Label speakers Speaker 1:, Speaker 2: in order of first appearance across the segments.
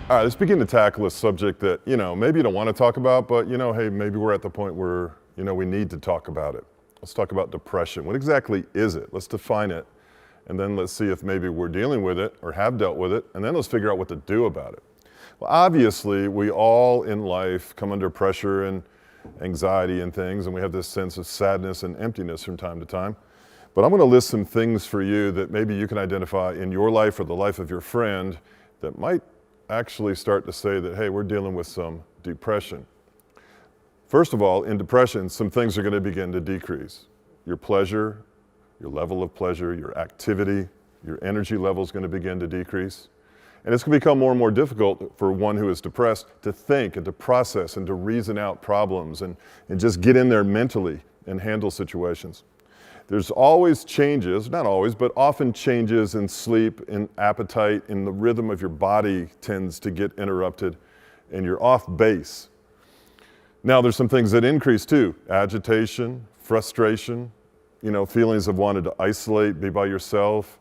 Speaker 1: All right, let's begin to tackle a subject that, maybe you don't want to talk about, but, hey, maybe we're at the point where, we need to talk about it. Let's talk about depression. What exactly is it? Let's define it, and then let's see if maybe we're dealing with it or have dealt with it, and then let's figure out what to do about it. Well, obviously, we all in life come under pressure and anxiety and things, and we have this sense of sadness and emptiness from time to time. But I'm going to list some things for you that maybe you can identify in your life or the life of your friend that might actually start to say that, hey, we're dealing with some depression. First of all, in depression, some things are going to begin to decrease. Your pleasure, your level of pleasure, your activity, your energy level is going to begin to decrease. And it's going to become more and more difficult for one who is depressed to think and to process and to reason out problems and just get in there mentally and handle situations. There's always changes, not always, but often changes in sleep, in appetite, in the rhythm of your body tends to get interrupted, and you're off base. Now, there's some things that increase too. Agitation, frustration, feelings of wanting to isolate, be by yourself,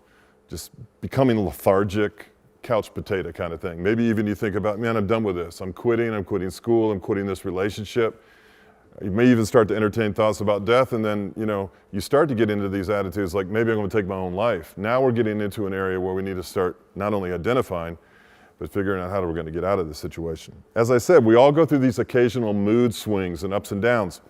Speaker 1: just becoming lethargic, couch potato kind of thing. Maybe even you think about, man, I'm done with this. I'm quitting school, I'm quitting this relationship. You may even start to entertain thoughts about death, and then, you start to get into these attitudes like, maybe I'm going to take my own life. Now we're getting into an area where we need to start not only identifying, but figuring out how we're going to get out of this situation. As I said, we all go through these occasional mood swings and ups and downs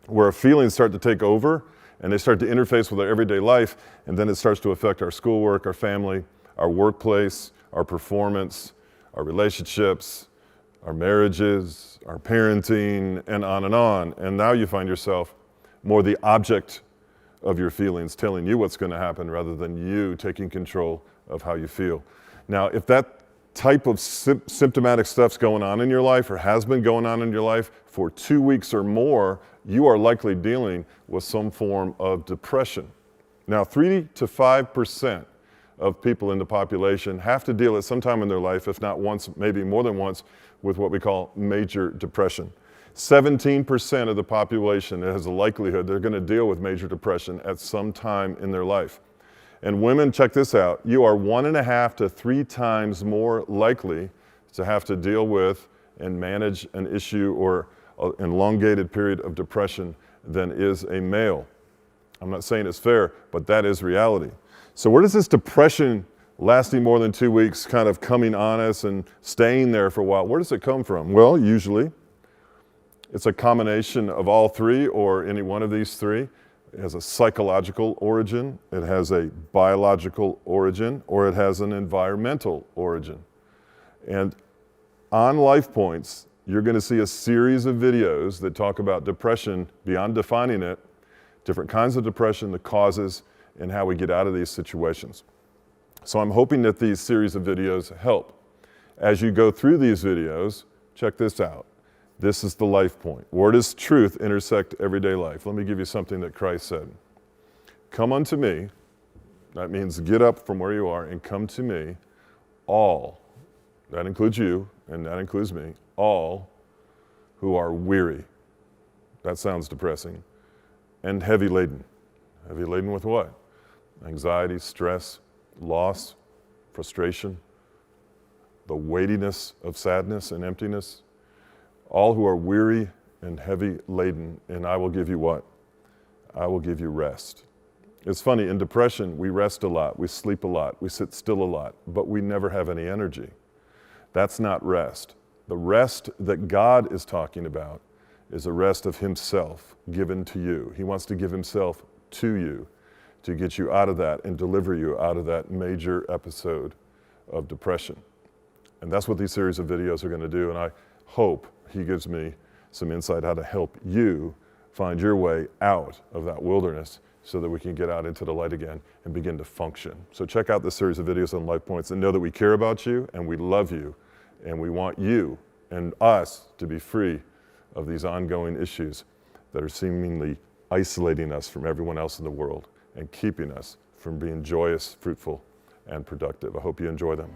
Speaker 1: where our feelings start to take over, and they start to interface with our everyday life, and then it starts to affect our schoolwork, our family, our workplace, our performance, our relationships, our marriages, our parenting, and on and on. And now you find yourself more the object of your feelings, telling you what's going to happen rather than you taking control of how you feel. Now, if that type of symptomatic stuff's going on in your life or has been going on in your life for 2 weeks or more, you are likely dealing with some form of depression. Now, 3 to 5% of people in the population have to deal at some time in their life, if not once, maybe more than once, with what we call major depression. 17% of the population has a likelihood they're going to deal with major depression at some time in their life. And women, check this out, you are 1.5 to 3 times more likely to have to deal with and manage an issue or an elongated period of depression than is a male. I'm not saying it's fair, but that is reality. So where does this depression lasting more than 2 weeks kind of coming on us and staying there for a while, where does it come from? Well, usually it's a combination of all three or any one of these three. It has a psychological origin, it has a biological origin, or it has an environmental origin. And on Lifepoints, you're going to see a series of videos that talk about depression beyond defining it, different kinds of depression, the causes, and how we get out of these situations. So I'm hoping that these series of videos help. As you go through these videos, check this out. This is the life point. Where does truth intersect everyday life? Let me give you something that Christ said. Come unto me, that means get up from where you are and come to me, all, that includes you and that includes me, all who are weary. That sounds depressing. And heavy laden. Heavy laden with what? Anxiety, stress, loss, frustration, the weightiness of sadness and emptiness. All who are weary and heavy laden, and I will give you what? I will give you rest. It's funny, in depression, we rest a lot, we sleep a lot, we sit still a lot, but we never have any energy. That's not rest. The rest that God is talking about is a rest of himself given to you. He wants to give himself to you to get you out of that and deliver you out of that major episode of depression. And that's what these series of videos are going to do, and I hope he gives me some insight how to help you find your way out of that wilderness so that we can get out into the light again and begin to function. So check out this series of videos on Lifepoints and know that we care about you and we love you and we want you and us to be free of these ongoing issues that are seemingly isolating us from everyone else in the world and keeping us from being joyous, fruitful, and productive. I hope you enjoy them.